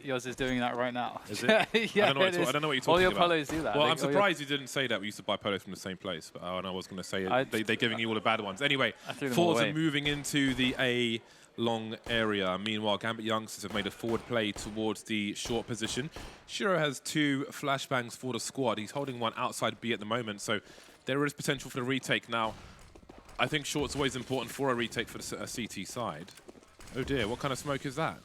yours is doing that right now. Is it? Yeah, I don't know what you're talking about. All your polos do that. Well, I'm surprised you didn't say that. We used to buy polos from the same place. But and I was going to say they're giving you all the bad ones. Anyway, forZe are moving into the A long area. Meanwhile, Gambit Youngsters have made a forward play towards the short position. Shiro has 2 flashbangs for the squad. He's holding one outside B at the moment, so there is potential for the retake. Now, I think short's always important for a retake for the CT side. Oh dear, what kind of smoke is that?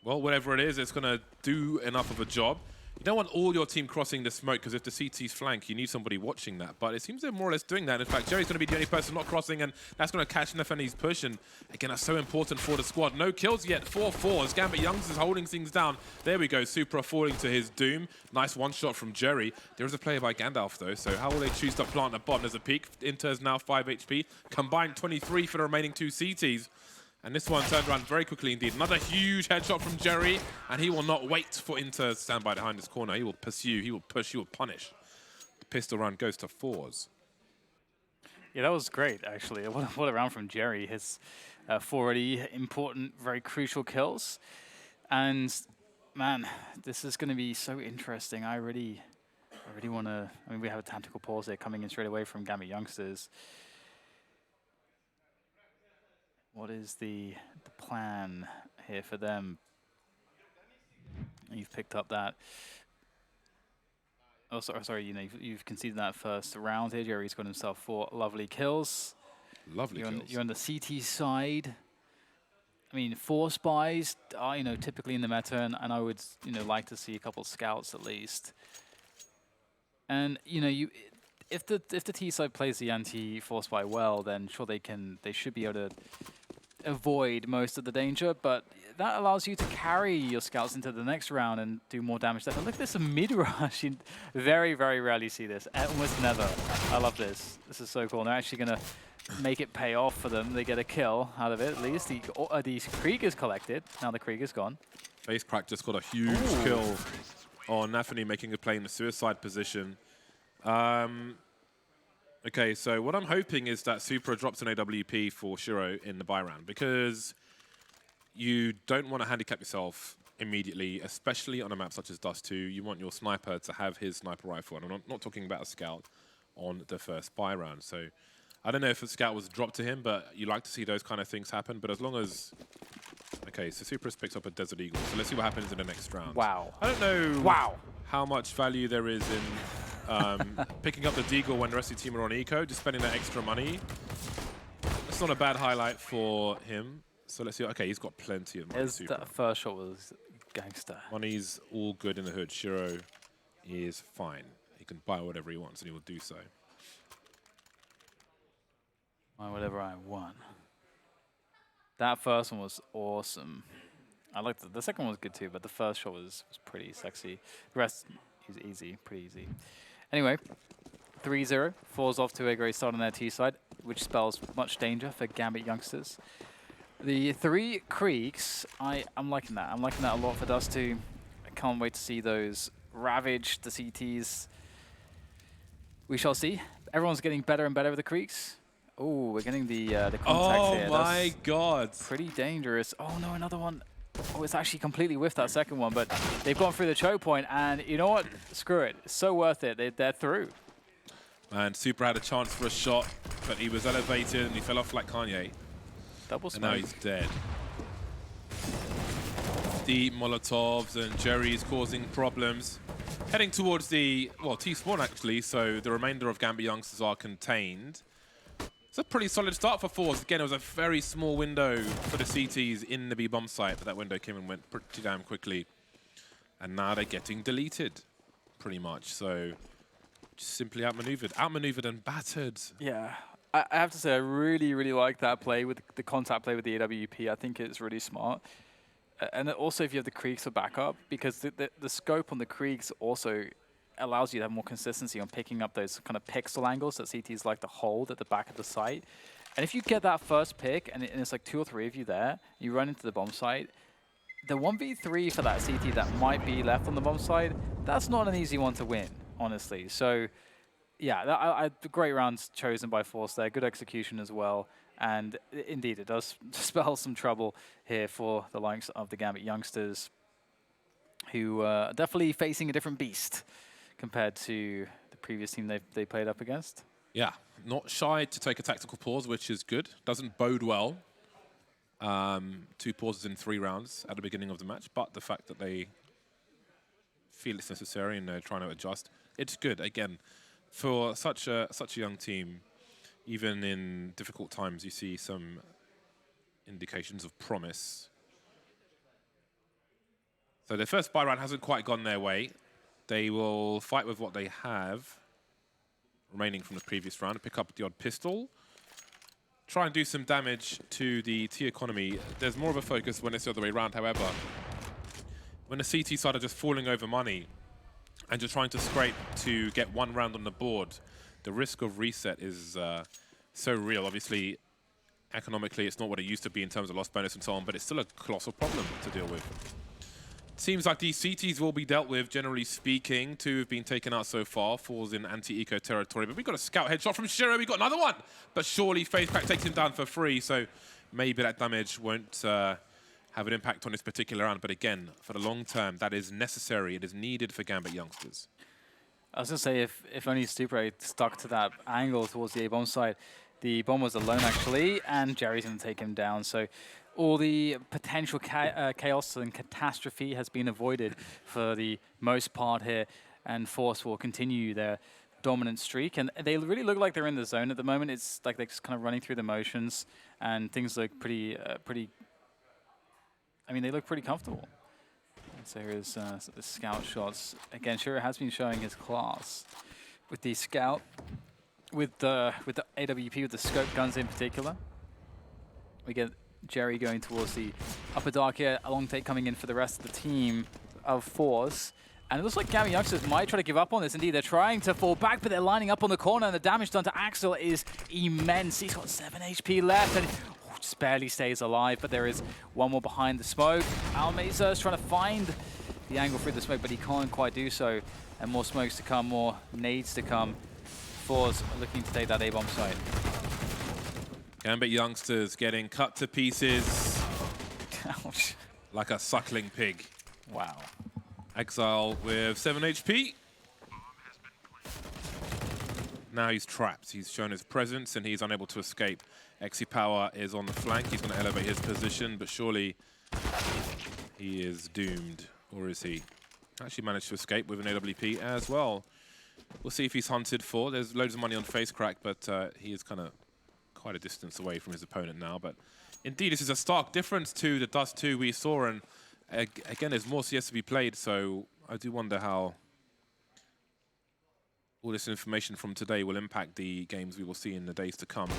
Well, whatever it is, it's going to do enough of a job. You don't want all your team crossing the smoke, because if the CT's flank, you need somebody watching that. But it seems they're more or less doing that. In fact, Jerry's going to be the only person not crossing, and that's going to catch Nefani's push. And again, that's so important for the squad. No kills yet, 4-4 as Gambit Youngsters holding things down. There we go, Supra falling to his doom. Nice one shot from Jerry. There is a player by Gandalf, though, so how will they choose to plant the bomb? There's a peek. Inter is now 5 HP. Combined 23 for the remaining 2 CTs. And this one turned around very quickly indeed. Another huge headshot from Jerry, and he will not wait for Inter to stand by behind his corner. He will pursue, he will push, he will punish. The pistol round goes to forZe. Yeah, that was great, actually. What a round from Jerry. His 4 important, very crucial kills. And, man, this is going to be so interesting. I really want to... I mean, we have a tactical pause there coming in straight away from Gambit Youngsters. What is the plan here for them? You've picked up that. Oh, sorry. You know, you've conceded that first round here. Jerry's got himself 4 lovely kills. Lovely kills. You're on the CT side. I mean, 4 spies are, you know, typically in the meta, and I would, you know, like to see a couple of scouts at least. And you know, if the T side plays the anti-4 spy well, then sure they should be able to avoid most of the danger, but that allows you to carry your scouts into the next round and do more damage there. But look at this mid-rush. You very, very rarely see this. Almost never. I love this. This is so cool. And they're actually going to make it pay off for them. They get a kill out of it, at least. The Krieg is collected. Now the Krieg is gone. Face Crack just got a huge kill on Nefani, making a play in the suicide position. Okay, so what I'm hoping is that Supra drops an AWP for Shiro in the buy round, because you don't want to handicap yourself immediately, especially on a map such as Dust2. You want your sniper to have his sniper rifle, and I'm not talking about a scout on the first buy round. So I don't know if a scout was dropped to him, but you like to see those kind of things happen. But as long as... Okay, so Supra's picked up a Desert Eagle, so let's see what happens in the next round. Wow. I don't know how much value there is in... picking up the Deagle when the rest of the team are on eco, just spending that extra money. That's not a bad highlight for him. So let's see. Okay, he's got plenty of money. That first shot was gangster. Money's all good in the hood. Shiro is fine. He can buy whatever he wants, and he will do so. Buy whatever I want. That first one was awesome. I liked it. The second one was good too, but the first shot was pretty sexy. The rest is easy, pretty easy. Anyway, 3-0. forZe off to a great start on their T side, which spells much danger for Gambit Youngsters. The 3 Kriegs, I'm liking that. I'm liking that a lot for Dust2. I can't wait to see those ravage the CTs. We shall see. Everyone's getting better and better with the Kriegs. Oh, we're getting the contact here. Oh my god. Pretty dangerous. Oh no, another one. Oh, it's actually completely whiffed that second one, but they've gone through the choke point, and you know what? Screw it. It's so worth it. They're through. And Super had a chance for a shot, but he was elevated and he fell off like Kanye. Double smoke. And now he's dead. The Molotovs and Jerry's causing problems. Heading towards the, well, T-spawn actually, so the remainder of Gambit Youngsters are contained. It's a pretty solid start for forZe. Again, it was a very small window for the CTs in the B-bomb site, but that window came and went pretty damn quickly. And now they're getting deleted, pretty much. So, just simply outmaneuvered and battered. Yeah, I have to say, I really, really like that play with the contact play with the AWP. I think it's really smart. And also, if you have the Kriegs for backup, because the scope on the Kriegs also allows you to have more consistency on picking up those kind of pixel angles that CTs like to hold at the back of the site. And if you get that first pick, and it's like 2 or 3 of you there, you run into the bomb site, the 1v3 for that CT that might be left on the bomb side, that's not an easy one to win, honestly. So, yeah, great rounds chosen by forZe there, good execution as well. And indeed, it does spell some trouble here for the likes of the Gambit Youngsters. who are definitely facing a different beast compared to the previous team they played up against. Yeah, not shy to take a tactical pause, which is good. Doesn't bode well. 2 pauses in 3 rounds at the beginning of the match, but the fact that they feel it's necessary and they're trying to adjust, it's good. Again, for such a young team, even in difficult times, you see some indications of promise. So their first buy round hasn't quite gone their way. They will fight with what they have remaining from the previous round, pick up the odd pistol, try and do some damage to the T economy. There's more of a focus when it's the other way around, however. When the CT side are just falling over money and just trying to scrape to get 1 round on the board, the risk of reset is so real. Obviously, economically, it's not what it used to be in terms of loss bonus and so on, but it's still a colossal problem to deal with. Seems like these CTs will be dealt with, generally speaking. 2 have been taken out so far. forZe in anti-eco territory. But we got a scout headshot from Shiro. We got another one. But surely FaZe takes him down for free. So maybe that damage won't have an impact on this particular round. But again, for the long term, that is necessary. It is needed for Gambit Youngsters. I was going to say, if only Stupre stuck to that angle towards the A-bomb side. The bomb was alone, actually, and Jerry's going to take him down. So all the potential chaos and catastrophe has been avoided for the most part here, and forZe will continue their dominant streak. And they really look like they're in the zone at the moment. It's like they're just kind of running through the motions, and things look pretty. I mean, they look pretty comfortable. And so here's the scout shots. Again, Shiro has been showing his class with the scout, with the AWP, with the scope guns in particular. We get Jerry going towards the upper dark here, a long take coming in for the rest of the team of forZe. And it looks like Gambit Youngsters might try to give up on this. Indeed, they're trying to fall back, but they're lining up on the corner, and the damage done to Axel is immense. He's got 7 HP left, and just barely stays alive, but there is one more behind the smoke. Almeza is trying to find the angle through the smoke, but he can't quite do so. And more smokes to come, more nades to come. forZe looking to take that A-bomb site. Gambit Youngsters getting cut to pieces. Ouch. Like a suckling pig. Wow. Exile with 7 HP. Now he's trapped. He's shown his presence and he's unable to escape. Xe Power is on the flank. He's going to elevate his position, but surely he is doomed. Or is he? Actually managed to escape with an AWP as well. We'll see if he's hunted for. There's loads of money on face crack, but he is kind of quite a distance away from his opponent now. But indeed, this is a stark difference to the Dust2 we saw. And again, there's more CS to be played, so I do wonder how all this information from today will impact the games we will see in the days to come.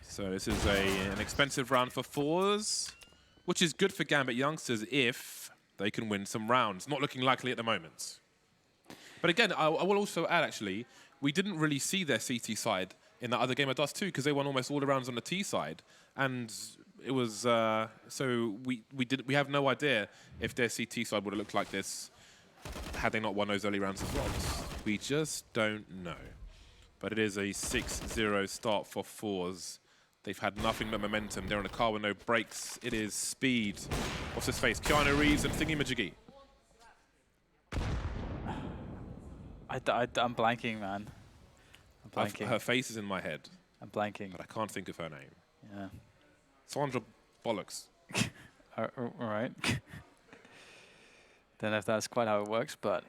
So this is an expensive round for forZe, which is good for Gambit Youngsters if they can win some rounds. Not looking likely at the moment. But again, I will also add, actually, we didn't really see their CT side in that other game at Dust2 because they won almost all the rounds on the T side. And it was, so we have no idea if their CT side would have looked like this had they not won those early rounds as well. We just don't know. But it is a 6-0 start for forZe. They've had nothing but momentum. They're in a car with no brakes. It is speed. What's his face? Keanu Reeves and Thingy Majiggy. I'm blanking, man. I'm blanking. Her face is in my head. I'm blanking. But I can't think of her name. Yeah. Sandra Bollocks. All right. Don't know if that's quite how it works, but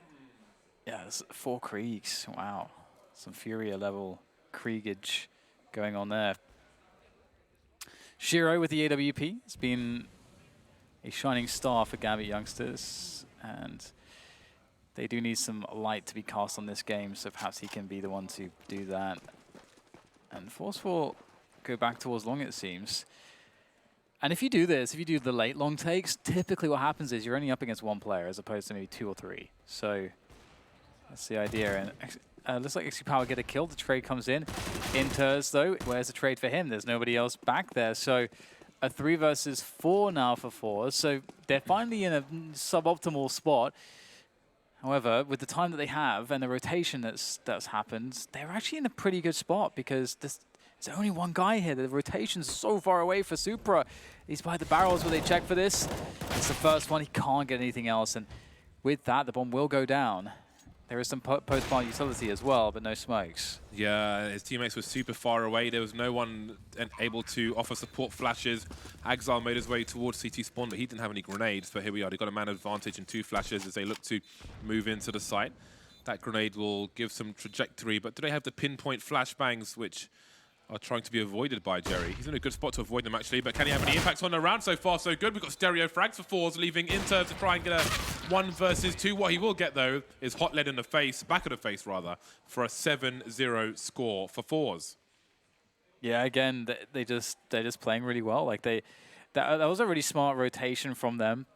yeah, it's 4 Kriegs. Wow. Some Furia level Kriegage going on there. Shiro with the AWP has been a shining star for Gambit Youngsters, and they do need some light to be cast on this game, so perhaps he can be the one to do that. And forZe will go back towards long, it seems. And if you do this, if you do the late long takes, typically what happens is you're only up against 1 player as opposed to maybe 2 or 3. So that's the idea. And looks like Xe Power get a kill. The trade comes in. Inters, though, where's the trade for him? There's nobody else back there. So a 3 versus 4 now for forZe. So they're finally in a suboptimal spot. However, with the time that they have and the rotation that's happened, they're actually in a pretty good spot because this There's only one guy here. The rotation's so far away for Supra. He's by the barrels where they check for this. It's the first one. He can't get anything else. And with that, the bomb will go down. There is some post-plant utility as well, but no smokes. Yeah, his teammates were super far away. There was no one able to offer support flashes. Exile made his way towards CT spawn, but he didn't have any grenades. But here we are. They got a man advantage and 2 flashes as they look to move into the site. That grenade will give some trajectory, but do they have the pinpoint flashbangs, which are trying to be avoided by Jerry? He's in a good spot to avoid them, actually, but can he have any impact on the round? So far, so good. We've got stereo frags for forZe, leaving Inter to try and get a 1 versus 2. What he will get, though, is hot lead in the face, back of the face, rather, for a 7-0 score for forZe. Yeah, again, they're just playing really well. Like that was a really smart rotation from them.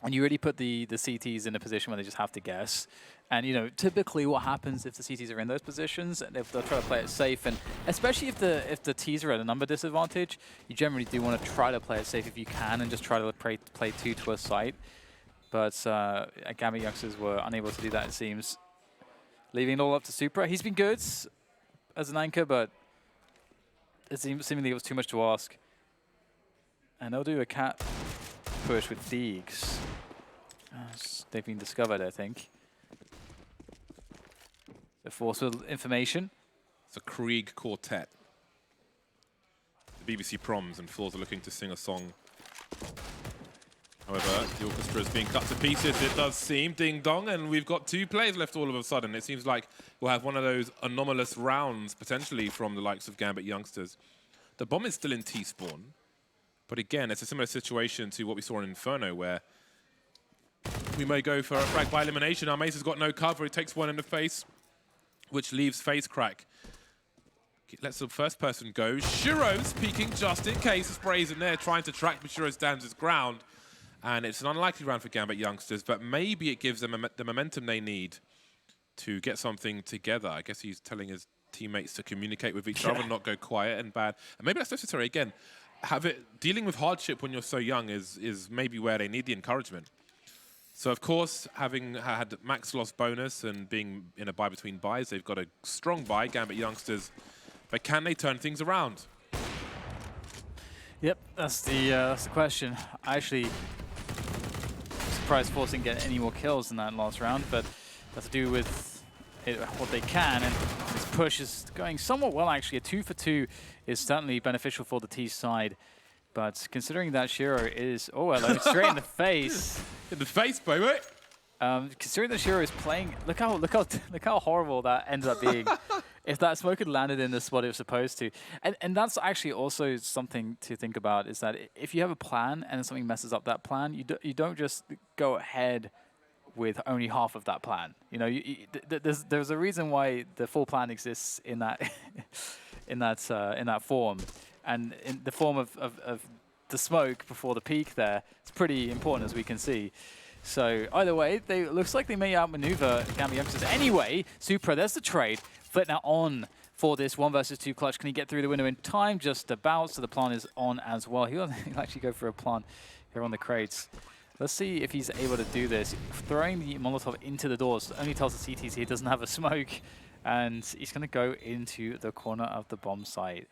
And you really put the CTs in a position where they just have to guess. And, you know, typically what happens if the CTs are in those positions, they'll try to play it safe. And especially if the Ts are at a number disadvantage, you generally do want to try to play it safe if you can and just try to play 2 to a site. But Gambit Youngsters were unable to do that, it seems. Leaving it all up to Supra. He's been good as an anchor, but it seemingly it was too much to ask. And they'll do a cat push with Deegs. They've been discovered, I think. So forZe with information. It's a Krieg quartet. The BBC Proms, and forZe are looking to sing a song. However, the orchestra is being cut to pieces, it does seem. Ding dong, and we've got 2 players left all of a sudden. It seems like we'll have one of those anomalous rounds, potentially, from the likes of Gambit Youngsters. The bomb is still in T-spawn. But again, it's a similar situation to what we saw in Inferno, where we may go for a frag by elimination. Our Mace has got no cover. He takes 1 in the face, which leaves face crack. Lets the first person go. Shiro's peeking just in case. Sprays in there, trying to track, but Shiro stands his ground. And it's an unlikely round for Gambit Youngsters, but maybe it gives them the momentum they need to get something together. I guess he's telling his teammates to communicate with each other and not go quiet and bad. And maybe that's necessary again. Dealing with hardship when you're so young is maybe where they need the encouragement. So, of course, having had max loss bonus and being in a buy between buys, they've got a strong buy, Gambit Youngsters. But can they turn things around? Yep, that's the question. I actually surprised forZe didn't get any more kills in that last round, but that's to do with what they can. And this push is going somewhat well, actually. A 2 for 2 is certainly beneficial for the T side. But considering that Shiro is... Oh, hello, straight in the face. In the face, baby. Considering that Shiro is playing... Look how horrible that ends up being. If that smoke had landed in the spot it was supposed to. And that's actually also something to think about, is that if you have a plan and something messes up that plan, you don't just go ahead with only half of that plan. You know, there's a reason why the full plan exists in that in that form. And in the form of the smoke before the peak there, it's pretty important, as we can see. So either way, looks like they may outmaneuver Gambit Youngsters. Anyway, Supra, there's the trade. Flit now on for this 1 versus 2 clutch. Can he get through the window in time? Just about. So the plant is on as well. He'll actually go for a plant here on the crates. Let's see if he's able to do this. Throwing the Molotov into the doors only tells the CTs he doesn't have a smoke. And he's going to go into the corner of the bomb site.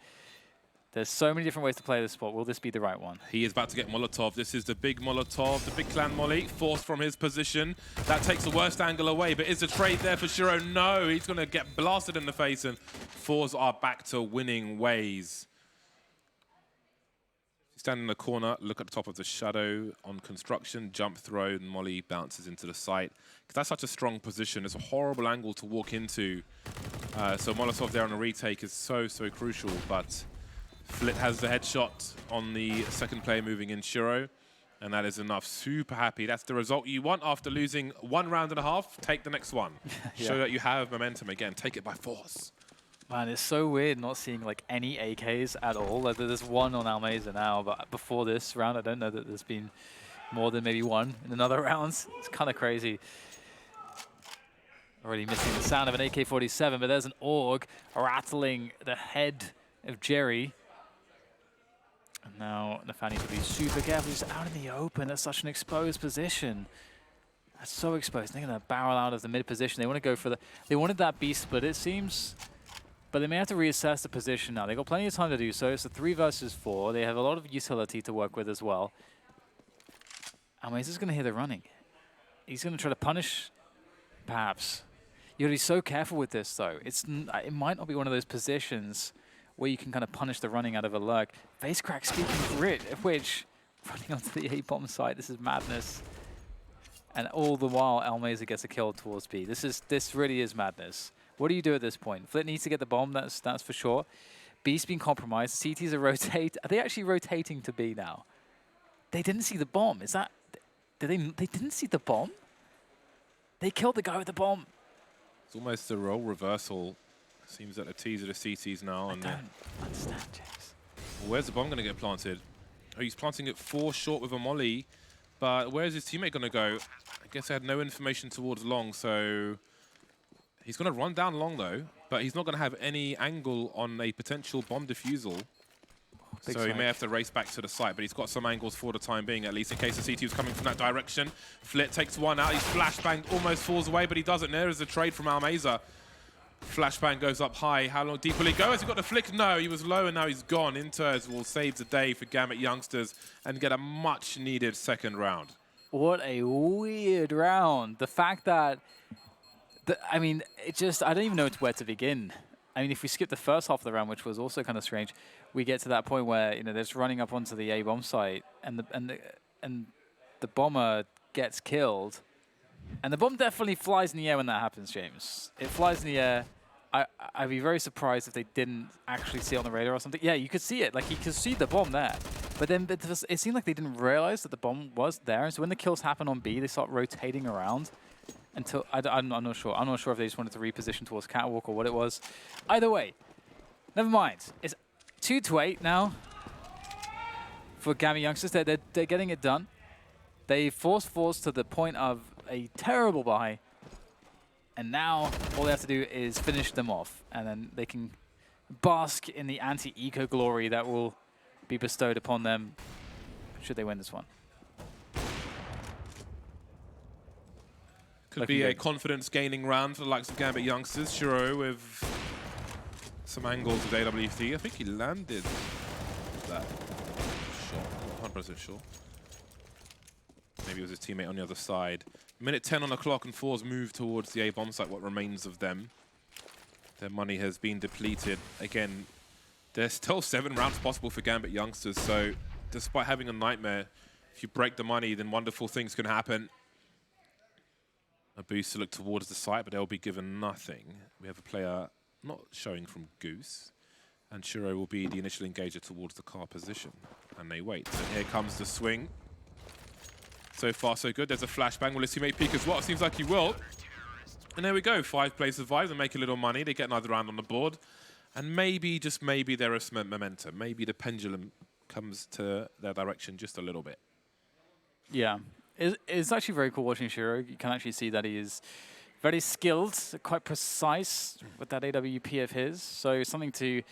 There's so many different ways to play this spot. Will this be the right one? He is about to get Molotov. This is the big Molotov, the big clan molly, forced from his position. That takes the worst angle away, but is the trade there for Shiro? No, he's going to get blasted in the face, and forZe are back to winning ways. Stand in the corner, look at the top of the shadow on construction, jump throw, and molly bounces into the site. That's such a strong position. It's a horrible angle to walk into. So Molotov there on a retake is so crucial, but Flit has the headshot on the second player moving in, Shiro, and that is enough. Super happy. That's the result you want after losing 1 round and a half. Take the next one. Yeah. Show that you have momentum again. Take it by force. Man, it's so weird not seeing like any AKs at all. Like, there's one on Almeza now, but before this round, I don't know that there's been more than maybe one in another rounds. It's kind of crazy. Already missing the sound of an AK-47, but there's an AUG rattling the head of Jerry. And now Nafani needs to be super careful. He's out in the open. That's such an exposed position. That's so exposed. They're going to barrel out of the mid position. They want to go for the... They wanted that B split, it seems. But they may have to reassess the position now. They've got plenty of time to do so. It's a 3 versus 4. They have a lot of utility to work with as well. And he's just going to hear the running. He's going to try to punish, perhaps. You got to be so careful with this, though. It might not be one of those positions where you can kind of punish the running out of a lurk. Face crack, speaking of which, running onto the A-bomb site. This is madness. And all the while, Almeza gets a kill towards B. This really is madness. What do you do at this point? Flit needs to get the bomb, that's for sure. B's been compromised. The CTs are they actually rotating to B now? They didn't see the bomb. Is that... They didn't see the bomb? They killed the guy with the bomb. It's almost a role reversal. Seems that the T's are the CTs now. I don't understand, James. Where's the bomb going to get planted? Oh, he's planting it 4 short with a molly. But where's his teammate going to go? I guess I had no information towards long, so... He's going to run down long, though, but he's not going to have any angle on a potential bomb defusal. So he may have to race back to the site, but he's got some angles for the time being, at least in case the CT was coming from that direction. Flit takes one out. He's flashbanged, almost falls away, but he doesn't. There is a trade from Almeza. Flashbang goes up high. How long deep will he go? Has he got the flick? No, he was low, and now he's gone. Inters will save the day for Gambit Youngsters and get a much-needed second round. What a weird round. The fact that... I mean, I don't even know where to begin. I mean, if we skip the first half of the round, which was also kind of strange, we get to that point where, they're just running up onto the A-bomb site, and the bomber gets killed. And the bomb definitely flies in the air when that happens, James. It flies in the air. I'd be very surprised if they didn't actually see it on the radar or something. Yeah, you could see it. Like, you could see the bomb there. But then it seemed like they didn't realize that the bomb was there. And so when the kills happen on B, they start rotating around. Until I'm not sure. I'm not sure if they just wanted to reposition towards Catwalk or what it was. Either way, never mind. It's 2-8 now for Gambit Youngsters. They're getting it done. They forced forZe to the point of a terrible buy, and now all they have to do is finish them off, and then they can bask in the anti-eco glory that will be bestowed upon them should they win this one. Could be a confidence-gaining round for the likes of Gambit Youngsters. Shiro with some angles with AWC. I think he landed that shot. Not 100% sure. Maybe it was his teammate on the other side. Minute 10 on the clock, and forZe move towards the A-bomb site, what remains of them. Their money has been depleted. Again, there's still 7 rounds possible for Gambit Youngsters, so despite having a nightmare, if you break the money, then wonderful things can happen. A boost to look towards the site, but they'll be given nothing. We have a player not showing from Goose, and Shiro will be the initial engager towards the car position. And they wait. So here comes the swing. So far, so good. There's a flashbang. Will his teammate peek as well? It seems like he will. And there we go. 5 players survive and make a little money. They get another round on the board. And maybe, just maybe, there is some momentum. Maybe the pendulum comes to their direction just a little bit. Yeah. It's actually very cool watching Shiro. You can actually see that he is very skilled, quite precise with that AWP of his. So something to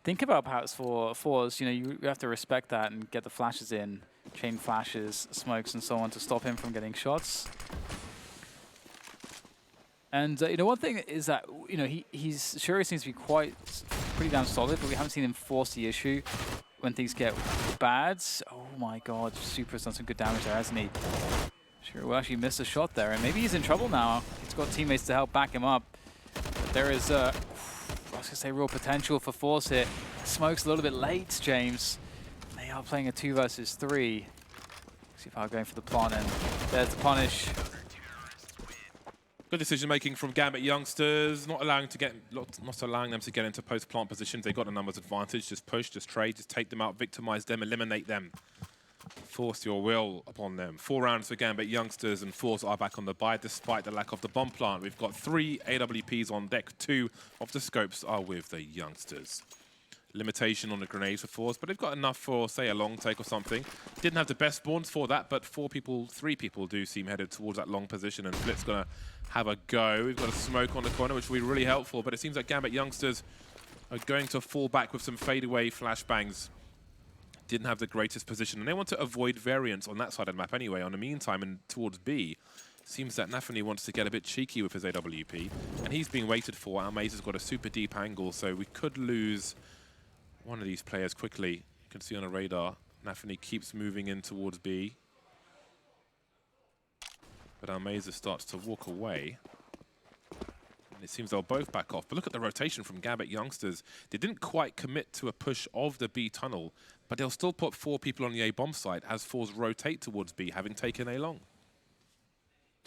think about perhaps for forZe. You have to respect that and get the flashes in, chain flashes, smokes, and so on to stop him from getting shots. And one thing is that Shiro seems to be pretty damn solid, but we haven't seen him force the issue when things get bad. Oh my God, Super's done some good damage there, hasn't he? Shiro will actually miss a shot there, and maybe he's in trouble now. He's got teammates to help back him up. But there is, I was going to say, real potential for forZe here. Smoke's a little bit late, James. They are playing a 2 versus 3. See if I'm going for the plant, and there's the punish. Good decision-making from Gambit Youngsters, not allowing them to get into post-plant positions. They got a numbers advantage. Just push, just trade, just take them out, victimize them, eliminate them. Force your will upon them. 4 rounds for Gambit Youngsters, and forZe are back on the buy despite the lack of the bomb plant. We've got 3 AWPs on deck. 2 of the scopes are with the Youngsters. Limitation on the grenades for forZe, but they've got enough for, say, a long take or something. Didn't have the best spawns for that, but 3 people do seem headed towards that long position, and Flit's going to have a go. We've got a smoke on the corner, which will be really helpful, but it seems like Gambit Youngsters are going to fall back with some fadeaway flashbangs. Didn't have the greatest position, and they want to avoid variance on that side of the map anyway. On the meantime, and towards B, Seems that Nafany wants to get a bit cheeky with his AWP, and he's being waited for. Our Maze has got a super deep angle, so we could lose one of these players quickly. You can see on a radar, Nafany keeps moving in towards B. But our Maze starts to walk away. And it seems they'll both back off. But look at the rotation from Gambit Youngsters. They didn't quite commit to a push of the B tunnel, but they'll still put 4 people on the A bomb site as forZe rotate towards B, having taken A long.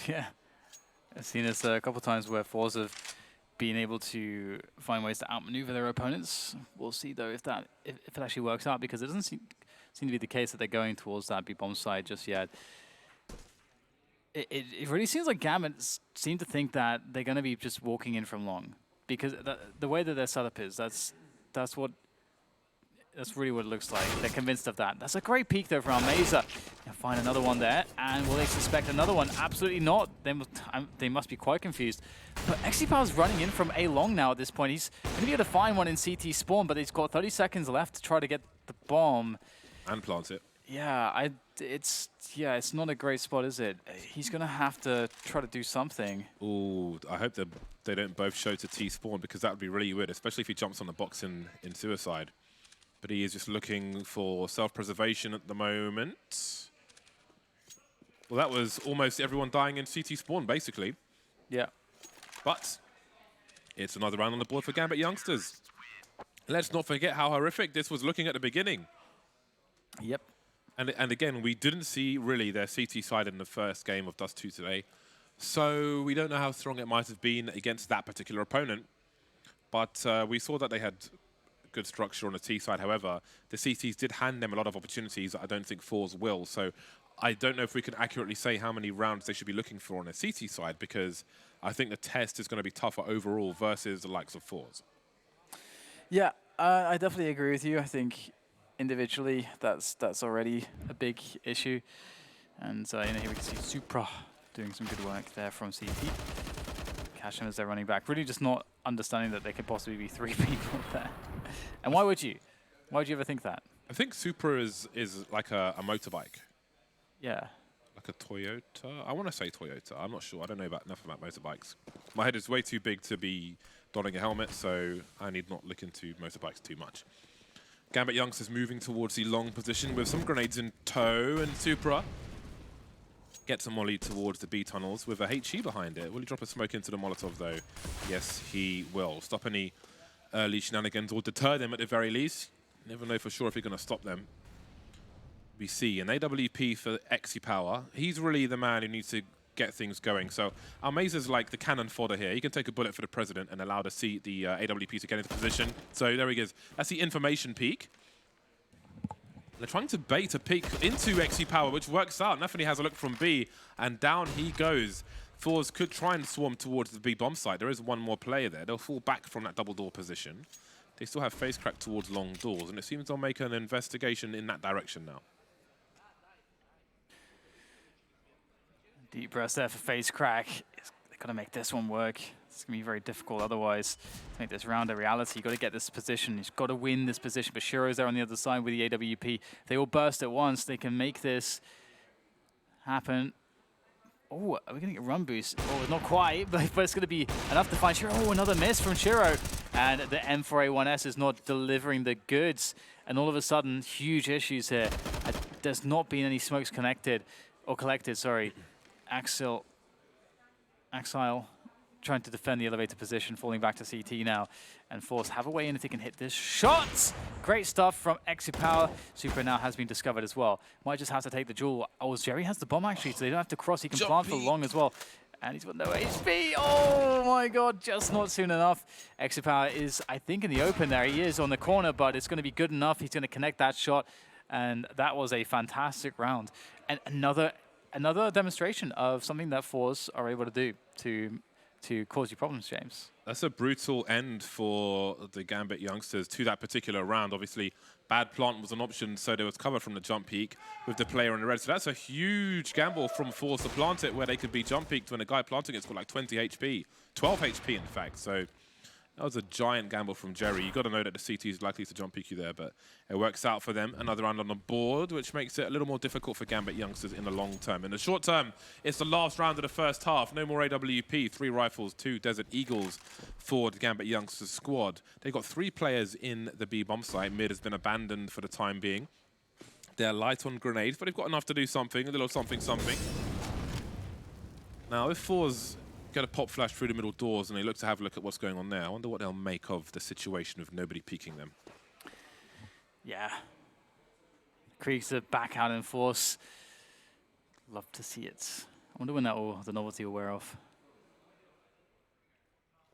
Yeah, I've seen this a couple of times where forZe have been able to find ways to outmaneuver their opponents. We'll see though if it actually works out, because it doesn't seem to be the case that they're going towards that B bomb side just yet. It really seems like Gambit seem to think that they're going to be just walking in from long, because the way that their setup is, that's really what it looks like. They're convinced of that. That's a great peek though from Meza. Find another one there, and will they suspect another one? Absolutely not. They must be quite confused. But XiPower's running in from A long now at this point. He's going to be able to find one in CT spawn, but he's got 30 seconds left to try to get the bomb. And plant it. Yeah, it's not a great spot, is it? He's going to have to try to do something. Ooh, I hope that they don't both show to T spawn, because that would be really weird, especially if he jumps on the box in suicide. But he is just looking for self-preservation at the moment. Well, that was almost everyone dying in CT spawn, basically. Yeah. But it's another round on the board for Gambit Youngsters. Let's not forget how horrific this was looking at the beginning. Yep. And again, we didn't see really their CT side in the first game of Dust2 today. So we don't know how strong it might have been against that particular opponent. But we saw that they had good structure on the T side. However, the CTs did hand them a lot of opportunities that I don't think forZe will. So I don't know if we can accurately say how many rounds they should be looking for on the CT side, because I think the test is going to be tougher overall versus the likes of forZe. Yeah, I definitely agree with you. I think individually that's already a big issue. And here we can see Supra doing some good work there from CT. Catch him as they're running back. Really just not understanding that there could possibly be 3 people there. And why would you? Why would you ever think that? I think Supra is like a motorbike. Yeah. Like a Toyota? I want to say Toyota. I'm not sure. I don't know enough about motorbikes. My head is way too big to be donning a helmet, so I need not look into motorbikes too much. Gambit Youngsters moving towards the long position with some grenades in tow, and Supra gets a molly towards the B tunnels with a HE behind it. Will he drop a smoke into the Molotov, though? Yes, he will. Stop any early shenanigans, or deter them at the very least. Never know for sure if he's going to stop them. We see an AWP for XiPower. He's really the man who needs to get things going. So our Maze is like the cannon fodder here. He can take a bullet for the president and allow the AWP to get into position. So there he goes. That's the information peak. They're trying to bait a peek into XiPower, which works out. Nafany has a look from B, and down he goes. forZe could try and swarm towards the B bomb site. There is one more player there. They'll fall back from that double door position. They still have face crack towards long doors, and it seems they'll make an investigation in that direction now. Deep breaths there for face crack. They've got to make this one work. It's going to be very difficult otherwise to make this round a reality. You've got to get this position. You've got to win this position. But Shiro's there on the other side with the AWP. They all burst at once. They can make this happen. Oh, are we going to get run boost? Oh, not quite, but it's going to be enough to find Shiro. Oh, another miss from Shiro. And the M4A1S is not delivering the goods. And all of a sudden, huge issues here. There's not been any smokes collected, sorry. Axile trying to defend the elevator position, falling back to CT now. And forZe have a way in if they can hit this. Shots! Great stuff from XiPower. Supra now has been discovered as well. Might just have to take the jewel. Oh, Jerry has the bomb actually, so they don't have to cross. He can plant for long as well. And he's got no HP. Oh my god, just not soon enough. XiPower is, I think, in the open there. He is on the corner, but it's going to be good enough. He's going to connect that shot. And that was a fantastic round. And another demonstration of something that forZe are able to do to cause you problems, James. That's a brutal end for the Gambit Youngsters to that particular round. Obviously, bad plant was an option, so there was cover from the jump peak with the player in the red. So that's a huge gamble from forZe to plant it where they could be jump peaked when a guy planting it's got like 20 HP, 12 HP in fact. So That was a giant gamble from Jerry. You got to know that the CT is likely to jump peek you there, but it works out for them. Another round on the board, which makes it a little more difficult for Gambit Youngsters in the long term. In the short term, it's the last round of the first half. No more AWP, 3 rifles, 2 Desert Eagles for the Gambit Youngsters squad. They've got 3 players in the B bomb site. Mid has been abandoned for the time being. They're light on grenades, but they've got enough to do something, a little something. Now, if forZe get a pop flash through the middle doors and they look to have a look at what's going on there, I wonder what they'll make of the situation of nobody peeking them. Yeah. Kriegs are back out in force. Love to see it. I wonder when the novelty will wear off.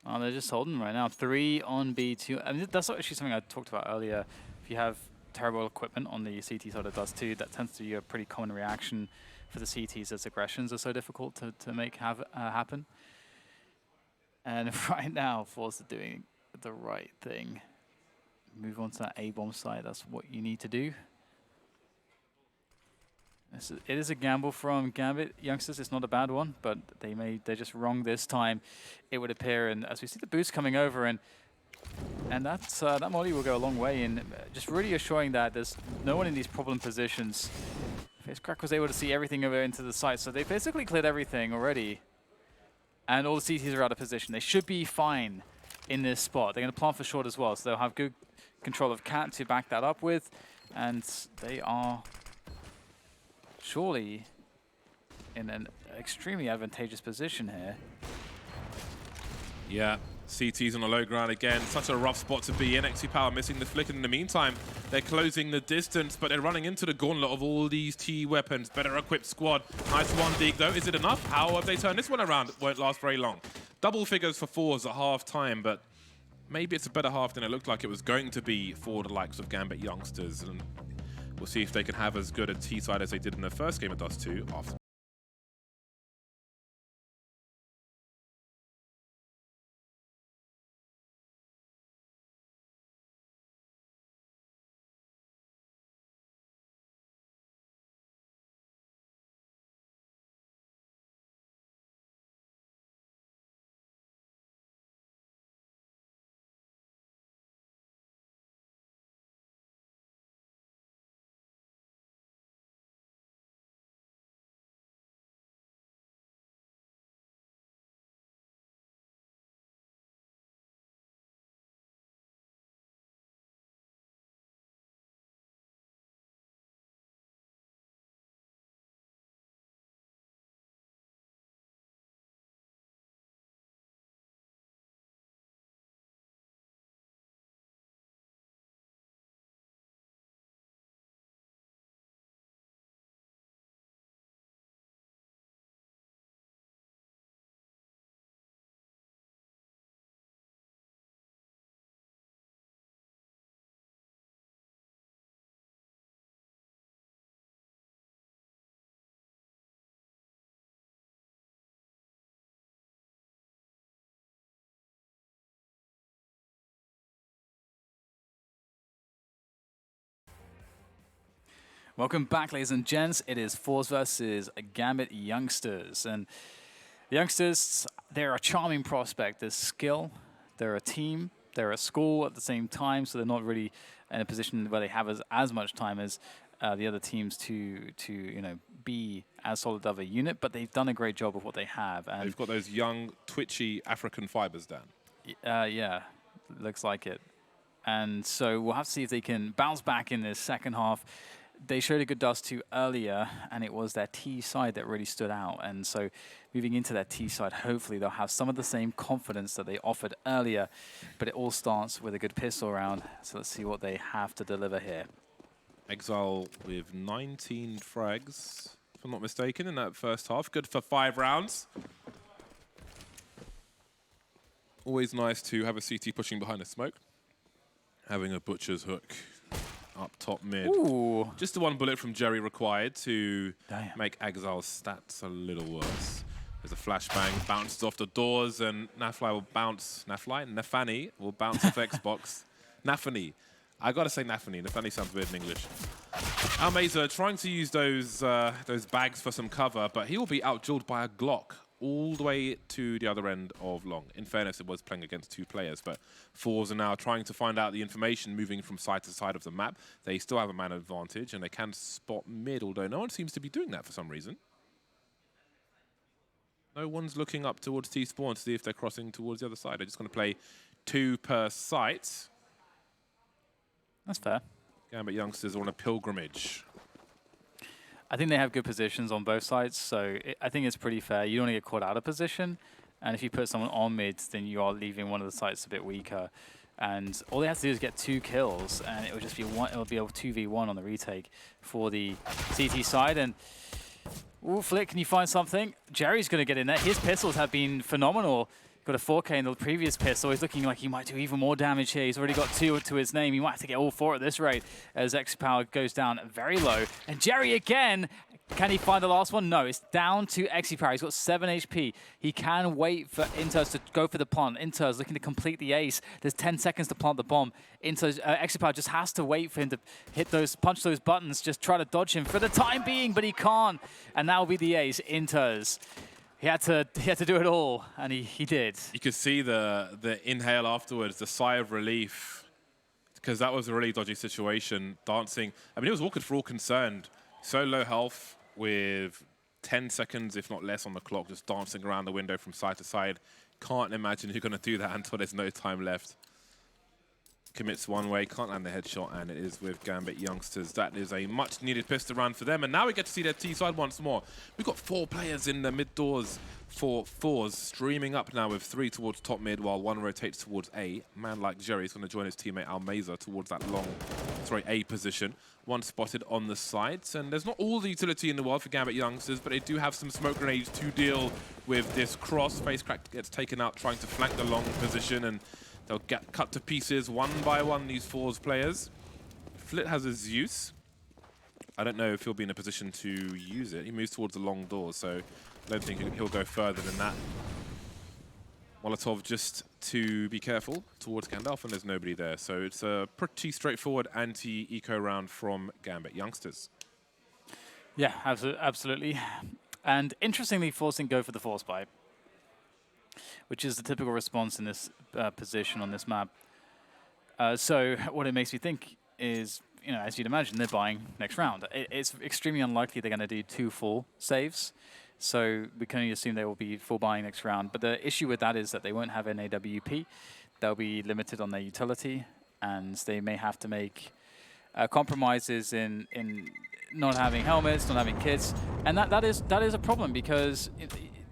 Oh, they're just holding right now. 3 on B2. I mean, that's actually something I talked about earlier. If you have terrible equipment on the CT side of Dust2, that tends to be a pretty common reaction for the CTs as aggressions are so difficult to make happen. And right now, forZe are doing the right thing. Move on to that A-bomb side. That's what you need to do. It is a gamble from Gambit Youngsters. It's not a bad one, but they're just wrong this time, it would appear. And as we see the boost coming over, and that molly will go a long way in just really assuring that there's no one in these problem positions. FaceCrack was able to see everything over into the site, so they basically cleared everything already. And all the CTs are out of position. They should be fine in this spot. They're going to plant for short as well, so they'll have good control of Cat to back that up with. And they are surely in an extremely advantageous position here. Yeah, CT's on the low ground again. Such a rough spot to be in. XP Power missing the flick, and in the meantime, they're closing the distance, but they're running into the gauntlet of all these T weapons. Better equipped squad. Nice one dig though. Is it enough? How have they turned this one around? It won't last very long. Double figures for forZe at half time, but maybe it's a better half than it looked like it was going to be for the likes of Gambit Youngsters. And we'll see if they can have as good a T side as they did in their first game at Dust2 after. Welcome back, ladies and gents. It is forZe versus Gambit Youngsters. And the Youngsters, they're a charming prospect. There's skill, they're a team, they're a school at the same time, so they're not really in a position where they have as much time as the other teams to be as solid of a unit, but they've done a great job of what they have. And they've got those young, twitchy African fibers, Dan. Yeah, looks like it. And so we'll have to see if they can bounce back in this second half. They showed a good Dust2 earlier, and it was their T side that really stood out. And so moving into their T side, hopefully they'll have some of the same confidence that they offered earlier, but it all starts with a good pistol round. So let's see what they have to deliver here. Exile with 19 frags, if I'm not mistaken, in that first half. Good for 5 rounds. Always nice to have a CT pushing behind the smoke. Having a butcher's hook up top mid. Ooh. Just the one bullet from Jerry required to make Exile's stats a little worse. There's a flashbang, bounces off the doors, and Nafani will bounce off Xbox. Nafani. I gotta say Nafani. Nafani sounds weird in English. Almeza trying to use those bags for some cover, but he will be outdueled by a Glock all the way to the other end of long. In fairness, it was playing against 2 players, but forZe are now trying to find out the information moving from side to side of the map. They still have a man advantage, and they can spot mid, although no one seems to be doing that for some reason. No one's looking up towards T-spawn to see if they're crossing towards the other side. They're just going to play 2 per site. That's fair. Gambit Youngsters are on a pilgrimage. I think they have good positions on both sides, so I think it's pretty fair. You don't want to get caught out of position, and if you put someone on mid, then you are leaving one of the sites a bit weaker. And all they have to do is get 2 kills, and it would just be one. It would be a 2v1 on the retake for the CT side. And ooh, Flick, can you find something? Jerry's going to get in there. His pistols have been phenomenal. Got a 4K in the previous pistol. He's looking like he might do even more damage here. He's already got 2 to his name. He might have to get all 4 at this rate as XPower goes down very low. And Jerry again. Can he find the last one? No, it's down to XPower. He's got 7 HP. He can wait for Inters to go for the plant. Inters looking to complete the ace. There's 10 seconds to plant the bomb. Inters, XPower just has to wait for him to hit those, punch those buttons, just try to dodge him for the time being, but he can't. And that will be the ace. Inters. He had to do it all, and he did. You could see the inhale afterwards, the sigh of relief, because that was a really dodgy situation. Dancing, I mean, it was awkward for all concerned. So low health with 10 seconds, if not less, on the clock, just dancing around the window from side to side. Can't imagine you're going to do that until there's no time left. Commits one way, can't land the headshot, and it is with Gambit Youngsters. That is a much-needed pistol round for them, and now we get to see their T-side once more. We've got 4 players in the mid-doors for forZe, streaming up now with 3 towards top mid, while 1 rotates towards A. A man like Jerry is going to join his teammate Almeza towards that A position. 1 spotted on the sides, and there's not all the utility in the world for Gambit Youngsters, but they do have some smoke grenades to deal with this cross. Facecrack gets taken out trying to flank the long position, and they'll get cut to pieces one by one, these forZe players. Flit has his use. I don't know if he'll be in a position to use it. He moves towards the long door, so I don't think he'll go further than that. Molotov just to be careful towards Gandalf, and there's nobody there. So it's a pretty straightforward anti-eco round from Gambit Youngsters. Yeah, absolutely. And interestingly, forcing go for the force buy, which is the typical response in this position on this map. So what it makes me think is, you know, as you'd imagine, they're buying next round. It's extremely unlikely they're going to do 2 full saves. So we can only assume they will be full buying next round. But the issue with that is that they won't have an AWP. They'll be limited on their utility, and they may have to make compromises in not having helmets, not having kits. And that is a problem, because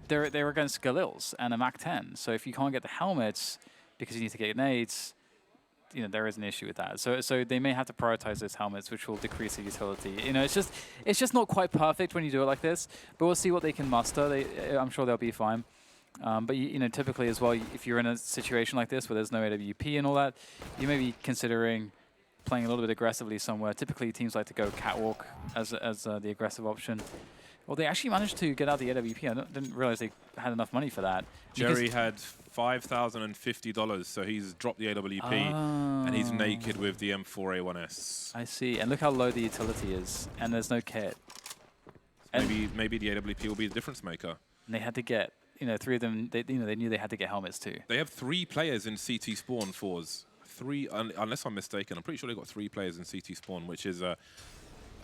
they're against Galils and a MAC-10. So if you can't get the helmets because you need to get nades, you know, there is an issue with that. So they may have to prioritize those helmets, which will decrease the utility. You know, it's just not quite perfect when you do it like this. But we'll see what they can muster. I'm sure they'll be fine. But you know, typically as well, if you're in a situation like this where there's no AWP and all that, you may be considering playing a little bit aggressively somewhere. Typically, teams like to go catwalk as the aggressive option. Well, they actually managed to get out the AWP. I didn't realize they had enough money for that. Jerry had $5,050, so he's dropped the AWP, and he's naked with the M4A1S. I see, and look how low the utility is, and there's no kit. Maybe the AWP will be the difference maker. And they had to get, you know, 3 of them. They knew they had to get helmets too. They have 3 players in CT spawn forZe. 3, unless I'm mistaken. I'm pretty sure they got 3 players in CT spawn, which is a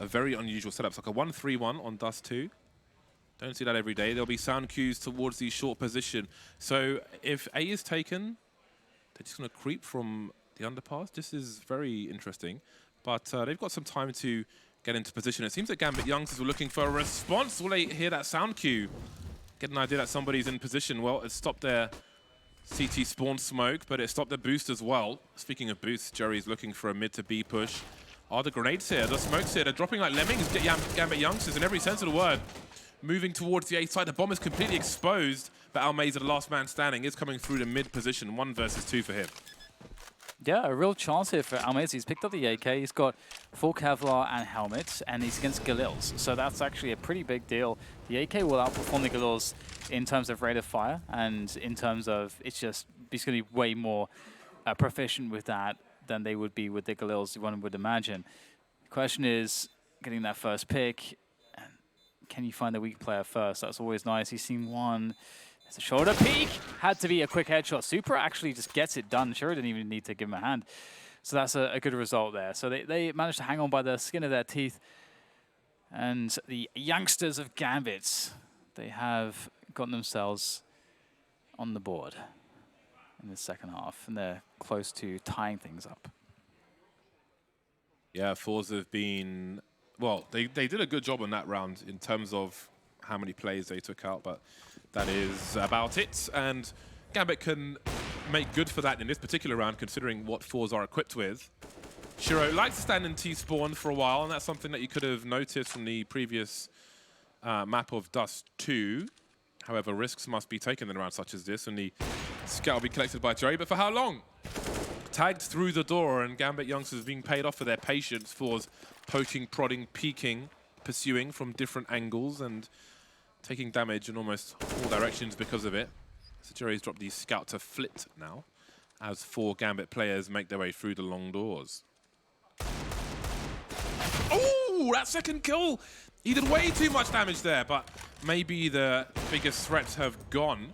very unusual setup. It's like a 1-3-1 on Dust2. Don't see that every day. There'll be sound cues towards the short position. So if A is taken, they're just going to creep from the underpass. This is very interesting. But they've got some time to get into position. It seems that Gambit Youngsters were looking for a response. Will they hear that sound cue? Get an idea that somebody's in position. Well, it stopped their CT spawn smoke, but it stopped their boost as well. Speaking of boosts, Jerry's looking for a mid to B push. Are the grenades here? The smoke's here. They're dropping like lemmings. Gambit Youngsters in every sense of the word. Moving towards the A side. The bomb is completely exposed, but Almeza, the last man standing, is coming through the mid position. 1 versus 2 for him. Yeah, a real chance here for Almeza. He's picked up the AK. He's got full Kevlar and helmets, and he's against Galils. So that's actually a pretty big deal. The AK will outperform the Galils in terms of rate of fire, and in terms of he's going to be way more proficient with that than they would be with the Galils, one would imagine. The question is getting that first pick. can you find the weak player first? That's always nice. He's seen one. There's a shoulder peek. Had to be a quick headshot. Super actually just gets it done. Shiro didn't even need to give him a hand. So that's a good result there. So they managed to hang on by the skin of their teeth. And the youngsters of Gambit, they have gotten themselves on the board in the second half. And they're close to tying things up. Yeah, forZe have been, well, they did a good job on that round in terms of how many plays they took out, but that is about it. And Gambit can make good for that in this particular round, considering what forZe are equipped with. Shiro likes to stand in T-spawn for a while, and that's something that you could have noticed from the previous map of Dust2. However, risks must be taken in a round such as this, and the scout will be collected by Jerry, but for how long? Tagged through the door, and Gambit Youngsters being paid off for their patience. forZe poking, prodding, peeking, pursuing from different angles, and taking damage in almost all directions because of it. So Jerry's dropped the scout to flit now, as 4 Gambit players make their way through the long doors. Oh, that second kill! He did way too much damage there, but maybe the biggest threats have gone.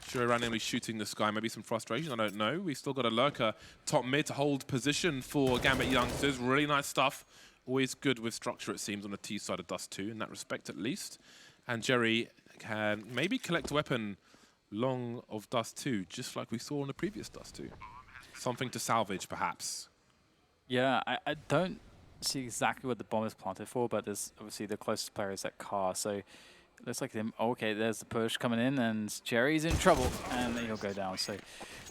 Shiro randomly shooting the sky, maybe some frustration, I don't know. We've still got a lurker top mid to hold position for Gambit Youngsters. Really nice stuff. Always good with structure, it seems, on the T side of Dust2, in that respect at least. And Jerry can maybe collect a weapon long of Dust2, just like we saw on the previous Dust2. Something to salvage, perhaps. Yeah, I don't see exactly what the bomb is planted for, but there's obviously the closest player is that car, so it looks like them. Okay, there's the push coming in, and Jerry's in trouble, and he'll go down. So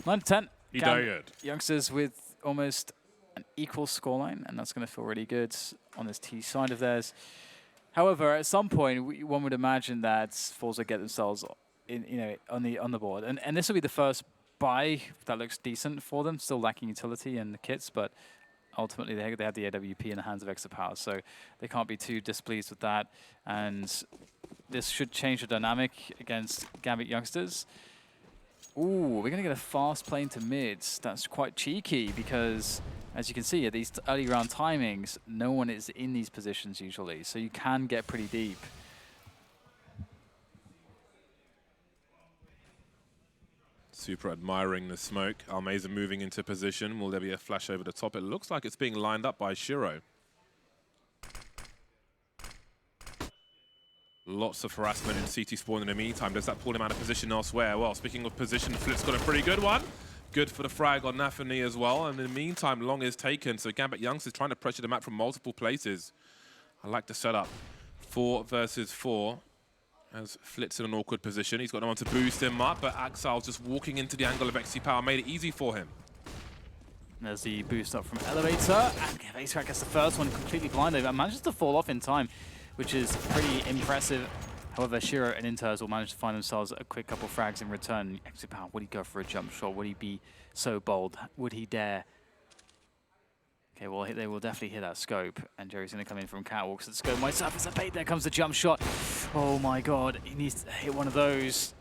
9-10. He died. Youngsters with almost an equal scoreline, and that's going to feel really good on this T side of theirs. However, at some point, one would imagine that forZe get themselves on the board, and this will be the first buy that looks decent for them. Still lacking utility and the kits, but ultimately they have the AWP in the hands of Exapower, so they can't be too displeased with that. And this should change the dynamic against Gambit Youngsters. Ooh, we're going to get a fast play into mids. That's quite cheeky because, as you can see, at these early round timings, no one is in these positions usually, so you can get pretty deep. Super admiring the smoke. Almeza moving into position. Will there be a flash over the top? It looks like it's being lined up by Shiro. Lots of harassment in CT spawn in the meantime. Does that pull him out of position elsewhere? Well, speaking of position, Flip's got a pretty good one. Good for the frag on Nafani as well. And in the meantime, long is taken. So Gambit Youngsters trying to pressure the map from multiple places. I like the setup. 4 versus 4. As Flit's in an awkward position. He's got no one to boost him up, but Axal's just walking into the angle of Exapower. Made it easy for him. There's the boost up from Elevator. And Elevator gets the first one completely blinded, but manages to fall off in time, which is pretty impressive. However, Shiro and Inters will manage to find themselves a quick couple frags in return. Exapower, would he go for a jump shot? Would he be so bold? Would he dare? Okay, well, they will definitely hit that scope, and Jerry's going to come in from catwalk. So the scope might surface a bait. There comes the jump shot. Oh my god, he needs to hit one of those.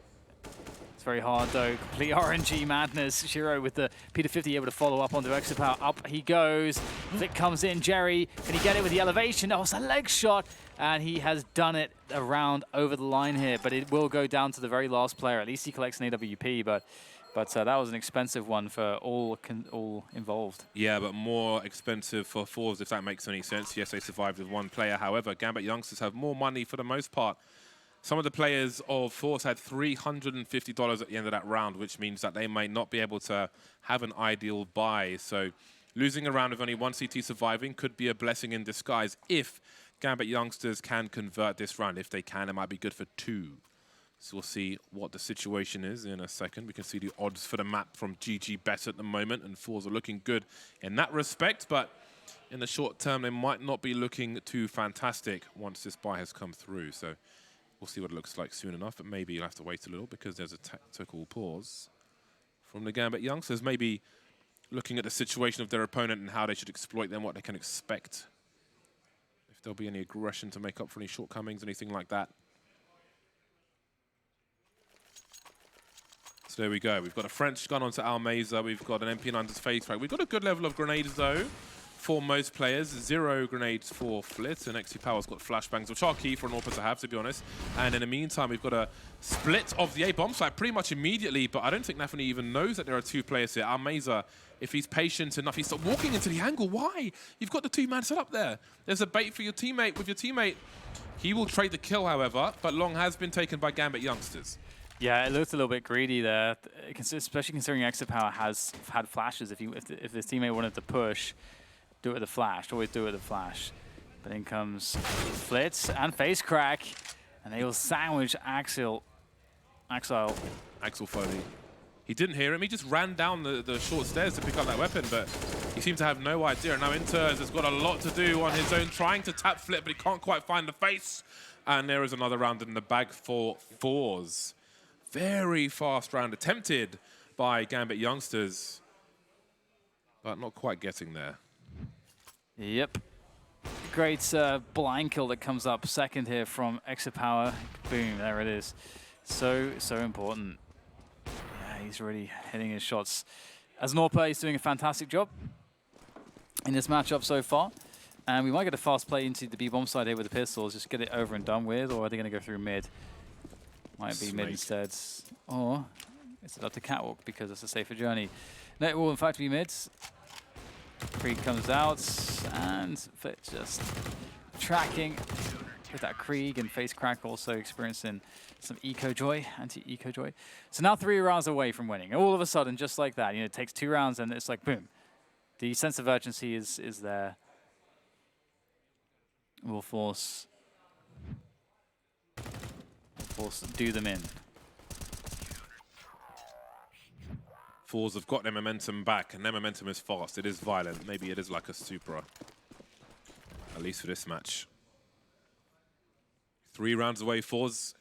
It's very hard though. Complete RNG madness. Shiro with the P250 able to follow up onto Exapower. Up he goes. Flick comes in. Jerry, can he get it with the elevation? Oh, it's a leg shot, and he has done it around over the line here, but it will go down to the very last player. At least he collects an AWP, but that was an expensive one for all involved. Yeah, but more expensive for forZe, if that makes any sense. Yes, they survived with 1 player. However, Gambit Youngsters have more money for the most part. Some of the players of forZe had $350 at the end of that round, which means that they might not be able to have an ideal buy. So losing a round with only 1 CT surviving could be a blessing in disguise if Gambit Youngsters can convert this round. If they can, it might be good for 2. So we'll see what the situation is in a second. We can see the odds for the map from GGBet at the moment, and forZe are looking good in that respect, but in the short term, they might not be looking too fantastic once this buy has come through. So we'll see what it looks like soon enough, but maybe you'll have to wait a little because there's a tactical pause from the Gambit Youngsters, maybe looking at the situation of their opponent and how they should exploit them, what they can expect. If there'll be any aggression to make up for any shortcomings, anything like that. So there we go. We've got a French gun onto Almeza. We've got an MP9's face frag. We've got a good level of grenades, though, for most players. 0 grenades for Flit, and XP Power's got flashbangs, which are key for an AWPer to have, to be honest. And in the meantime, we've got a split of the A bomb site pretty much immediately, but I don't think Nafany even knows that there are 2 players here. Almeza, if he's patient enough, he's walking into the angle. Why? You've got the 2-man set up there. There's a bait for your teammate. With your teammate, he will trade the kill, however, but Long has been taken by Gambit Youngsters. Yeah, it looked a little bit greedy there, especially considering Exit Power has had flashes. If his teammate wanted to push, do it with a flash. Always do it with a flash. But in comes Flitz and Face Crack, and they will sandwich Axel Foley. He didn't hear him. He just ran down the short stairs to pick up that weapon, but he seems to have no idea. Now Inters has got a lot to do on his own, trying to tap Flip, but he can't quite find the face. And there is another round in the bag for forZe. Very fast round attempted by Gambit Youngsters, but not quite getting there. Yep. Great blind kill that comes up second here from Exit Power. Boom, there it is. So important. Yeah, he's really hitting his shots. As an AWPer, he's doing a fantastic job in this matchup so far. And we might get a fast play into the B-bomb side here with the pistols, just get it over and done with, or are they going to go through mid? Might be mid instead. Or is it up to Catwalk because it's a safer journey? No, it will in fact be mid. Krieg comes out, and Fit just tracking with that Krieg, and Face Crack also experiencing some eco-joy, anti-eco-joy. So now 3 rounds away from winning. All of a sudden, just like that, it takes 2 rounds and it's like, boom. The sense of urgency is there. We'll force do them in. forZe have got their momentum back, and their momentum is fast. It is violent. Maybe it is like a Supra, at least for this match. 3 rounds away, forZe.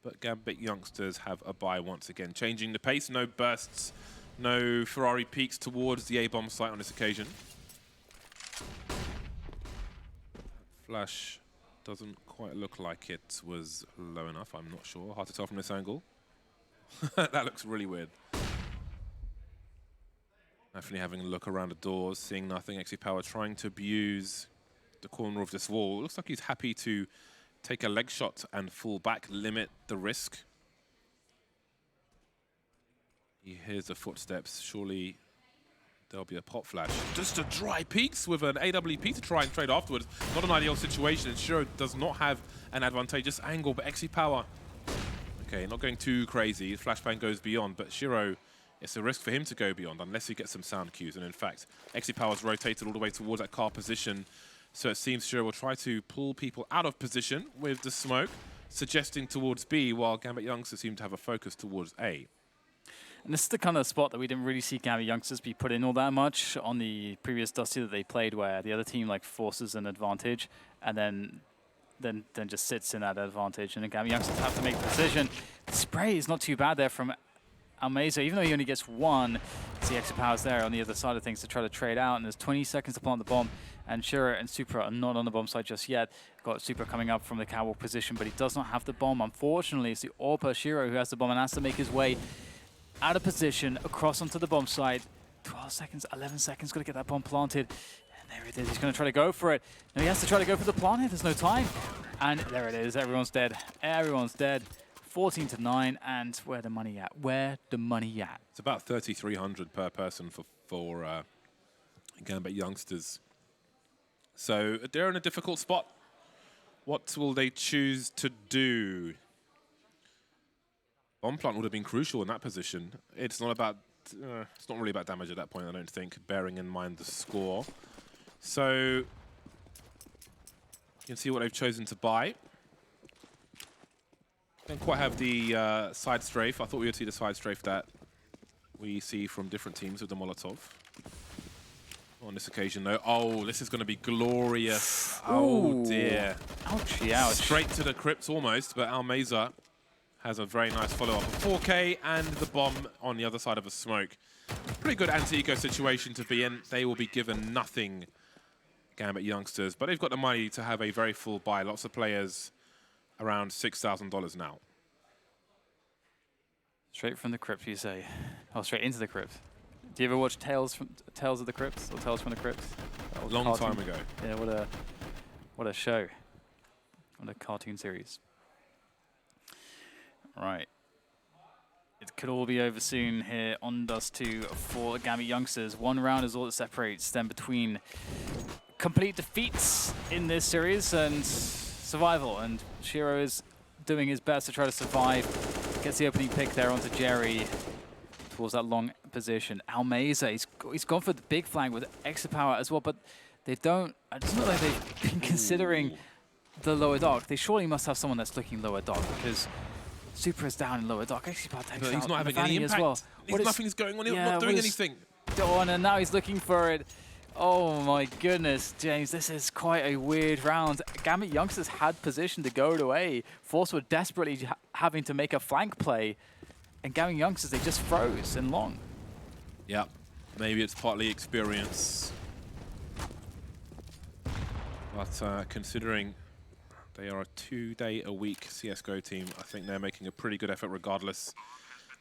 But Gambit Youngsters have a bye once again. Changing the pace, no bursts, no Ferrari peaks towards the A-bomb site on this occasion. Flash doesn't quite look like it was low enough. I'm not sure. Hard to tell from this angle. That looks really weird. Definitely having a look around the doors, seeing nothing. XP Power trying to abuse the corner of this wall. Looks like he's happy to take a leg shot and fall back, limit the risk. He hears the footsteps. Surely there'll be a pop flash. Just a dry peeks with an AWP to try and trade afterwards. Not an ideal situation. And Shiro does not have an advantageous angle, but XP Power, okay, not going too crazy. Flashbang goes beyond, but Shiro, it's a risk for him to go beyond unless he gets some sound cues. And in fact, XP Power's rotated all the way towards that car position. So it seems Shiro will try to pull people out of position with the smoke, suggesting towards B, while Gambit Youngsters seem to have a focus towards A. And this is the kind of spot that we didn't really see Gambit Youngsters be put in all that much on the previous Dust2 that they played, where the other team like forces an advantage and then just sits in that advantage, and then Gambit Youngsters have to make the decision. The spray is not too bad there from Almeza, even though he only gets 1. The extra powers there on the other side of things to try to trade out, and there's 20 seconds to plant the bomb, and Shiro and Supra are not on the bomb side just yet. Got Supra coming up from the catwalk position, but he does not have the bomb. Unfortunately, it's the AWPer Shiro who has the bomb and has to make his way out of position across onto the bomb site. 12 seconds, 11 seconds, got to get that bomb planted. And there it is, he's going to try to go for it. No, he has to try to go for the plant here, there's no time. And there it is, everyone's dead. Everyone's dead. 14-9, and where the money at? Where the money at? It's about 3,300 per person for Gambit Youngsters. So they're in a difficult spot. What will they choose to do? Bomb plant would have been crucial in that position. It's not about. It's not really about damage at that point, I don't think, bearing in mind the score. So you can see what they've chosen to buy. Don't quite have the side strafe. I thought we would see the side strafe that we see from different teams with the Molotov. On this occasion, though. Oh, this is going to be glorious. Ooh. Oh, dear. Ouchie, ouch. Straight to the crypt almost, but Almeza has a very nice follow-up of 4K and the bomb on the other side of a smoke. Pretty good anti-eco situation to be in. They will be given nothing, Gambit Youngsters, but they've got the money to have a very full buy. Lots of players around $6,000 now. Straight from the crypt, you say? Oh, straight into the crypt. Do you ever watch Tales of the Crypts or Tales from the Crypts? Long time ago. Yeah, what a show. What a cartoon series. Right. It could all be over soon here on Dust2 for Gambit Youngsters. One round is all that separates them between complete defeats in this series and survival. And Shiro is doing his best to try to survive. Gets the opening pick there onto Jerry towards that long position. Almeza, he's gone for the big flank with extra power as well, but they don't. It's not like they've been considering the lower dock. They surely must have someone that's looking lower dock because Super is down in lower dock. Actually, takes he's not having any impact. As well. Nothing's going on. He's not doing anything. Dawn, and now he's looking for it. Oh my goodness, James, this is quite a weird round. Gambit Youngsters had position to go to A. forZe were desperately having to make a flank play, and Gambit Youngsters, they just froze in long. Yeah, maybe it's partly experience. But considering they are a 2-day-a-week CSGO team, I think they're making a pretty good effort regardless.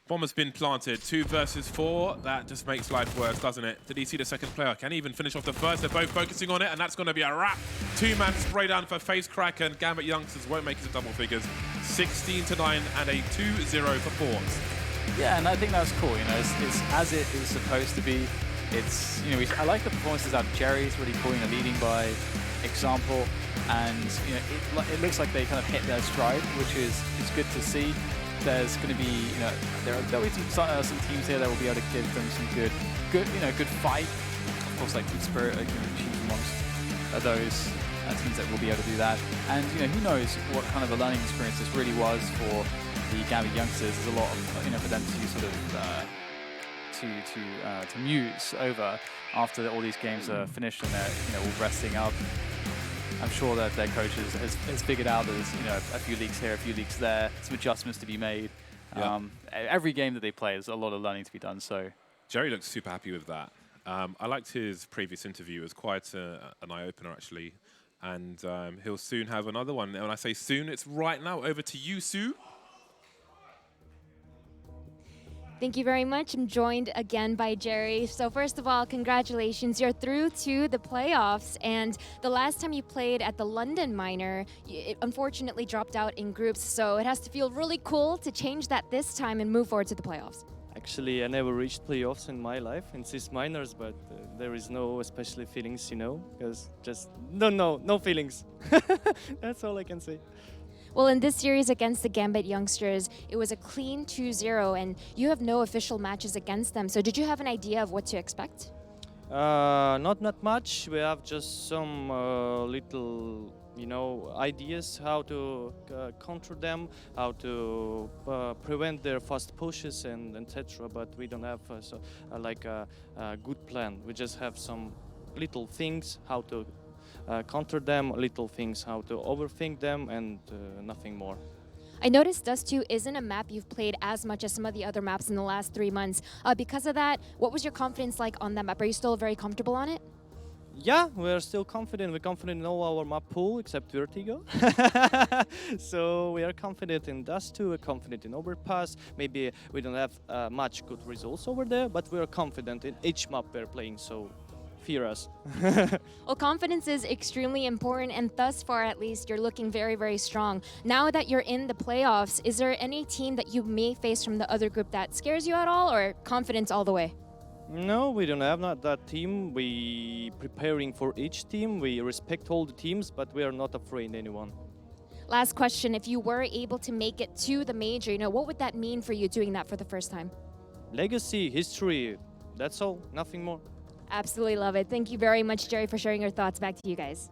Bomb has been planted, 2 versus 4. That just makes life worse, doesn't it? Did he see the second player? Can he even finish off the first? They're both focusing on it, and that's going to be a wrap. 2-man spray down for Face Crack, and Gambit Youngsters won't make it to double figures. 16-9 and a 2-0 for forZe. Yeah, and I think that's cool. You know, it's as it is supposed to be. It's, you know, I like the performances out of Jerry. It's really cool, you know, leading by example, and you know, it looks like they kind of hit their stride, which is good to see. There's going to be, you know, there'll be some teams here that will be able to give them some good fight. Of course, like Good Spirit, like, you know, chief amongst those teams that will be able to do that. And you know, who knows what kind of a learning experience this really was for the Gambit Youngsters. There's a lot of, you know, for them to sort of to muse over after all these games are finished and they're, you know, all resting up. I'm sure that their coaches has figured out there's, you know, a few leaks here, a few leaks there, some adjustments to be made. Yep. Every game that they play, there's a lot of learning to be done. So Jerry looks super happy with that. I liked his previous interview. It was quite an eye-opener, actually. And he'll soon have another one. And when I say soon, it's right now. Over to you, Sue. Thank you very much. I'm joined again by Jerry. So first of all, congratulations. You're through to the playoffs. And the last time you played at the London Minor, it unfortunately dropped out in groups. So it has to feel really cool to change that this time and move forward to the playoffs. Actually, I never reached playoffs in my life in CIS Minors, but there is no especially feelings, you know, because just no feelings. That's all I can say. Well, in this series against the Gambit Youngsters, it was a clean 2-0, and you have no official matches against them. So did you have an idea of what to expect? Not much. We have just some little, you know, ideas how to counter them, how to prevent their fast pushes and etc. But we don't have like a good plan. We just have some little things how to counter them, little things how to overthink them, and nothing more. I noticed Dust2 isn't a map you've played as much as some of the other maps in the last 3 months. Because of that, what was your confidence like on that map? Are you still very comfortable on it? Yeah, we're still confident. We're confident in all our map pool except Vertigo. So we are confident in Dust2, we're confident in Overpass. Maybe we don't have much good results over there, but we're confident in each map we're playing, so fear us. Well, confidence is extremely important, and thus far at least you're looking very, very strong. Now that you're in the playoffs, is there any team that you may face from the other group that scares you at all, or confidence all the way? No, we don't have not that team. We preparing for each team. We respect all the teams, but we are not afraid of anyone. Last question, if you were able to make it to the major, you know, what would that mean for you doing that for the first time? Legacy, history, that's all, nothing more. Absolutely love it. Thank you very much, Jerry, for sharing your thoughts. Back to you guys.